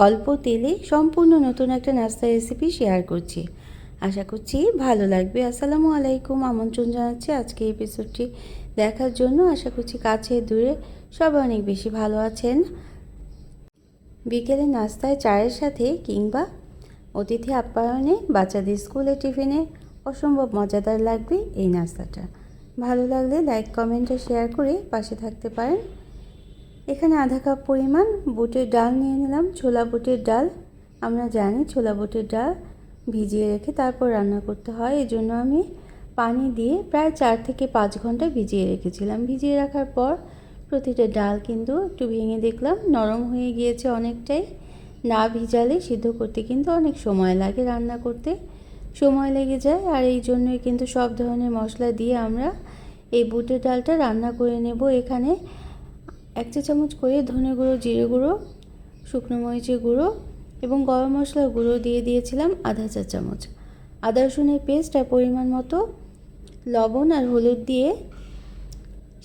অল্প তেলে সম্পূর্ণ নতুন একটা নাস্তা রেসিপি শেয়ার করছি। আশা করছি ভালো লাগবে। আসসালামু আলাইকুম, আমন্ত্রণ জানাচ্ছি আজকে এপিসোডটি দেখার জন্য। আশা করছি কাছে দূরে সবাই অনেক বেশি ভালো আছেন। বিকেলে নাস্তায় চায়ের সাথে কিংবা অতিথি আপ্যায়নে, বাচ্চাদের স্কুলে টিফিনে অসম্ভব মজাদার লাগবে এই নাস্তাটা। ভালো লাগলে লাইক, কমেন্ট ও শেয়ার করে পাশে থাকতে পারেন। এখানে আধা কাপ পরিমাণ বুটের ডাল নিয়ে নিলাম, ছোলা বুটের ডাল। আমরা জানি ছোলা বুটের ডাল ভিজিয়ে রেখে তারপর রান্না করতে হয়, এই জন্য আমি পানি দিয়ে প্রায় 4 থেকে 5 ঘন্টা ভিজিয়ে রেখেছিলাম। ভিজিয়ে রাখার পর প্রতিটা ডাল কিন্তু একটু ভেঙে দেখলাম নরম হয়ে গিয়েছে অনেকটাই। না ভিজালে সিদ্ধ করতে কিন্তু অনেক সময় লাগে, রান্না করতে সময় লেগে যায়। আর এই জন্যই কিন্তু সব ধরনের মশলা দিয়ে আমরা এই বুটের ডালটা রান্না করে নেব। এখানে 1 চা চামচ করে ধনে গুঁড়ো, জিরে গুঁড়ো, শুকনো মরিচের গুঁড়ো এবং গরম মশলার গুঁড়ো দিয়ে দিয়েছিলাম আধা চা চামচ। আদা রসুনের পেস্ট আর পরিমাণ মতো লবণ আর হলুদ দিয়ে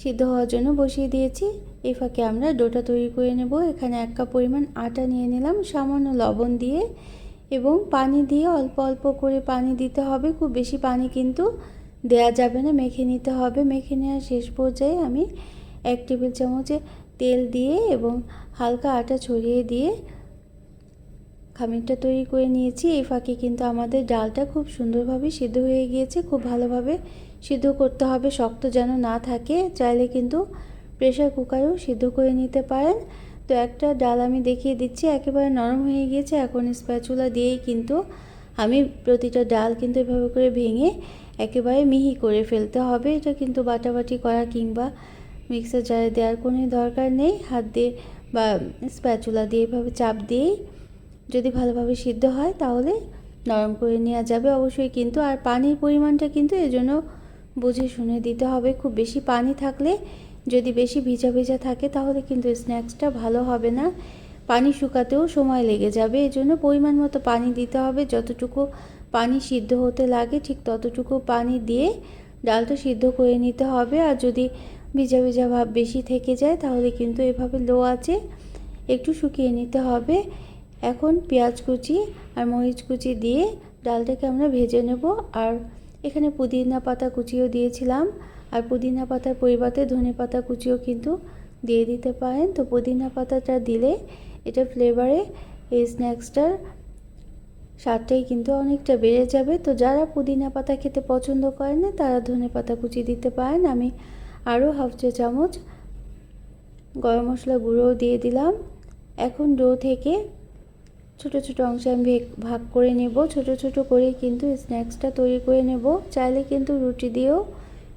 সিদ্ধ হওয়ার জন্য বসিয়ে দিয়েছি। এই ফাঁকে আমরা ডোটা তৈরি করে নেব। এখানে 1 কাপ পরিমাণ আটা নিয়ে নিলাম, সামান্য লবণ দিয়ে এবং পানি দিয়ে অল্প অল্প করে পানি দিতে হবে। খুব বেশি পানি কিন্তু দেয়া যাবে না, মেখে নিতে হবে। মেখে নেওয়ার শেষ পর্যায়ে আমি 1 টেবিল চামচে তেল দিয়ে এবং হালকা আটা ছড়িয়ে দিয়ে খামিরটা তৈরি করে নিয়েছি। এই ফাঁকে কিন্তু আমাদের ডালটা খুব সুন্দরভাবে সিদ্ধ হয়ে গিয়েছে। খুব ভালোভাবে সিদ্ধ করতে হবে, শক্ত যেন না থাকে। চাইলে কিন্তু প্রেসার কুকারেও সিদ্ধ করে নিতে পারেন। তো একটা ডাল আমি দেখিয়ে দিচ্ছি, একেবারে নরম হয়ে গিয়েছে। এখন স্প্যাচুলা দিয়েই কিন্তু আমি প্রতিটা ডাল কিন্তু এভাবে করে ভেঙে একেবারে মিহি করে ফেলতে হবে। এটা কিন্তু বাটাবাটি করা কিংবা মিক্সার জারে দেওয়ার কোনো দরকার নেই। হাত দিয়ে বা স্প্যাচুলা দিয়ে এভাবে চাপ দিয়েই যদি ভালোভাবে সিদ্ধ হয় তাহলে নরম করে নেওয়া যাবে অবশ্যই কিন্তু। আর পানির পরিমাণটা কিন্তু এজন্য বুঝে শুনে দিতে হবে। খুব বেশি পানি থাকলে, যদি বেশি ভিজা ভিজা থাকে তাহলে কিন্তু স্ন্যাক্সটা ভালো হবে না, পানি শুকাতেও সময় লেগে যাবে। এজন্য পরিমাণ মতো পানি দিতে হবে। যতটুকু পানি সিদ্ধ হতে লাগে ঠিক ততটুকু পানি দিয়ে ডালটা সিদ্ধ করে নিতে হবে। আর যদি ভিজা ভিজা ভাব বেশি থেকে যায় তাহলে কিন্তু এভাবে লো আঁচে একটু শুকিয়ে নিতে হবে। এখন পেঁয়াজ কুচি আর মরিচ কুচি দিয়ে ডালটাকে আমরা ভেজে নেব। আর এখানে পুদিনা পাতা কুচিও দিয়েছিলাম, আর পুদিনা পাতার পরিবর্তে ধনে পাতা কুচিও কিন্তু দিয়ে দিতে পারেন। তো পুদিনা পাতাটা দিলে এটা ফ্লেভারে এই স্ন্যাক্সটার স্বাদটাই কিন্তু অনেকটা বেড়ে যাবে। তো যারা পুদিনা পাতা খেতে পছন্দ করেন না তারা ধনে পাতা কুচি দিতে পারেন। আমি আরও হাফ চা চামচ গরম মশলা গুঁড়ো দিয়ে দিলাম। এখন ডো থেকে ছোট ছোট অংশে আমি ভাগ করে নেব। ছোট ছোট করে কিন্তু স্ন্যাক্সটা তৈরি করে নেব। চাইলে কিন্তু রুটি দিয়েও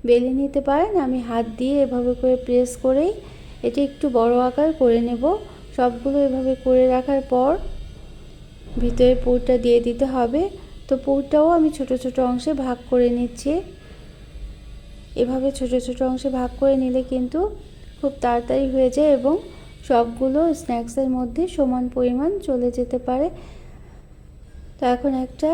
বেলে নিতে পারেন। আমি হাত দিয়ে এভাবে করে প্রেস করেই এটা একটু বড় আকার করে নেব। সবগুলো এভাবে করে রাখার পর ভিতরে পুরটা দিয়ে দিতে হবে। তো পুরটাও আমি ছোট ছোট অংশে ভাগ করে নিচ্ছি। এভাবে ছোট ছোট অংশে ভাগ করে নিলে কিন্তু খুব তাড়াতাড়ি হয়ে যায় এবং সবগুলো স্ন্যাক্সের মধ্যে সমান পরিমাণ চলে যেতে পারে। তো এখন একটা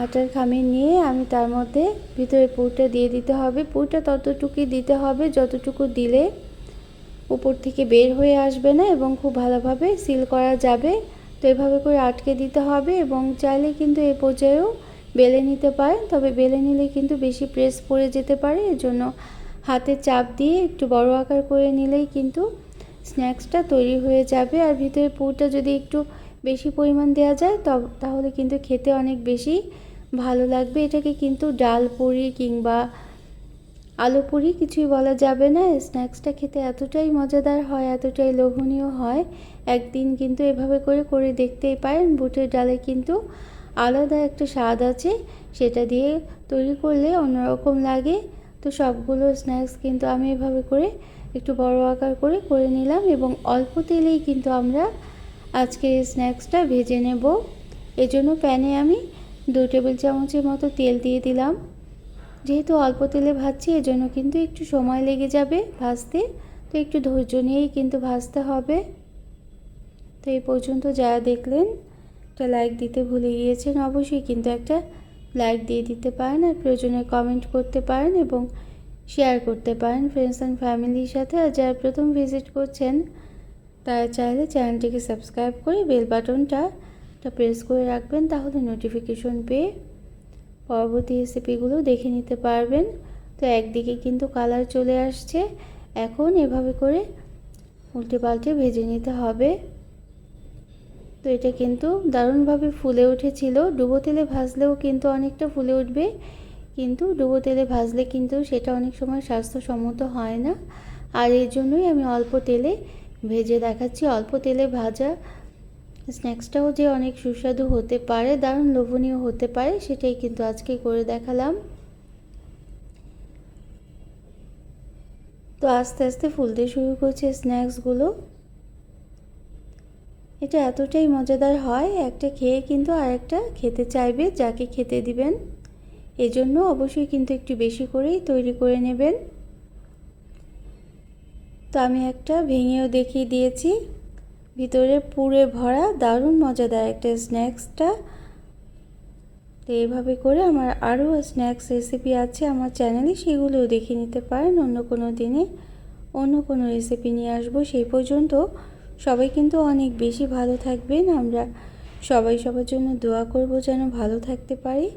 আটার খামির নিয়ে আমি তার মধ্যে ভিতরে পুরটা দিয়ে দিতে হবে। পুরটা ততটুকুই দিতে হবে যতটুকু দিলে উপর থেকে বের হয়ে আসবে না এবং খুব ভালোভাবে সিল করা যাবে। তো এভাবে করে আটকে দিতে হবে এবং চাইলে কিন্তু এই পর্যায়েও বেলে নিতে পারেন, তবে বেলে নিলে কিন্তু বেশি প্রেস পড়ে যেতে পারে। এজন্য হাতে চাপ দিয়ে একটু বড় আকার করে নিলেই কিন্তু স্ন্যাক্সটা তৈরি হয়ে যাবে। আর ভিতরে পুরটা যদি একটু বেশি পরিমাণ দেওয়া যায় তাহলে কিন্তু খেতে অনেক বেশি ভালো লাগবে। এটাকে কিন্তু ডাল পুরি কিংবা আলু পুরি কিছুই বলা যাবে না। স্ন্যাক্সটা খেতে এতটাই মজাদার হয়, এতটাই লোভনীয় হয়। একদিন কিন্তু এভাবে করে করে দেখতেই পারেন। বুটের ডালে কিন্তু আলাদা একটা স্বাদ আছে, সেটা দিয়ে তৈরি করলে অন্যরকম লাগে। তো সবগুলো স্ন্যাক্স কিন্তু আমি এভাবে করে একটু বড় আকার করে করে নিলাম এবং অল্প তেলেই কিন্তু আমরা আজকে এই স্ন্যাক্সটা ভেজে নেব। এজন্য প্যানে আমি 2 টেবিল চামচের মতো তেল দিয়ে দিলাম। যেহেতু অল্প তেলে ভাজছি এজন্য কিন্তু একটু সময় লেগে যাবে ভাজতে, তো একটু ধৈর্য নিয়েই কিন্তু ভাজতে হবে। তো এই পর্যন্ত যারা দেখলেন একটা লাইক দিতে ভুলে গিয়েছেন, অবশ্যই কিন্তু একটা লাইক দিয়ে দিতে পারেন। আর প্রয়োজনে কমেন্ট করতে পারেন এবং শেয়ার করতে পারেন ফ্রেন্ডস অ্যান্ড ফ্যামিলির সাথে। আর যারা প্রথম ভিজিট করছেন তাই চাইলে চ্যানেলটিকে সাবস্ক্রাইব করে বেল বাটনটা প্রেস করে রাখবেন, তাহলে নোটিফিকেশন পেয়ে পরবর্তী রেসিপিগুলো দেখে নিতে পারবেন। তো একদিকে কিন্তু কালার চলে আসছে, এখন এভাবে করে উল্টে পাল্টে ভেজে নিতে হবে। তো এটা কিন্তু দারুণভাবে ফুলে উঠেছিল। ডুবো তেলে ভাজলেও কিন্তু অনেকটা ফুলে উঠবে, কিন্তু ডুবো তেলে ভাজলে কিন্তু সেটা অনেক সময় স্বাস্থ্যসম্মত হয় না। আর এর জন্যই আমি অল্প তেলে ভেজে দেখাচ্ছি। অল্প তেলে ভাজা স্ন্যাক্সটাও যে অনেক সুস্বাদু হতে পারে, দারুণ লোভনীয় হতে পারে, সেটাই কিন্তু আজকে করে দেখালাম। তো আস্তে আস্তে ফুলতে শুরু করছে স্ন্যাক্সগুলো। এটা এতটাই মজাদার হয়, একটা খেয়ে কিন্তু আরেকটা খেতে চাইবে যাকে খেতে দিবেন। এজন্য অবশ্যই কিন্তু একটু বেশি করেই তৈরি করে নেবেন। তো আমি একটা ভেঙেও দেখিয়ে দিয়েছি, ভিতরে পুরে ভরা দারুণ মজাদার একটা স্ন্যাক্সটা। তো এইভাবে করে আমার আরও স্ন্যাক্স রেসিপি আছে আমার চ্যানেলে, সেগুলোও দেখে নিতে পারেন। অন্য কোনো দিনে অন্য কোনো রেসিপি নিয়ে আসবো। সেই পর্যন্ত সবাই কিন্তু অনেক বেশি ভালো থাকবেন। আমরা সবাই সবার জন্য দোয়া করব যেন ভালো থাকতে পারি।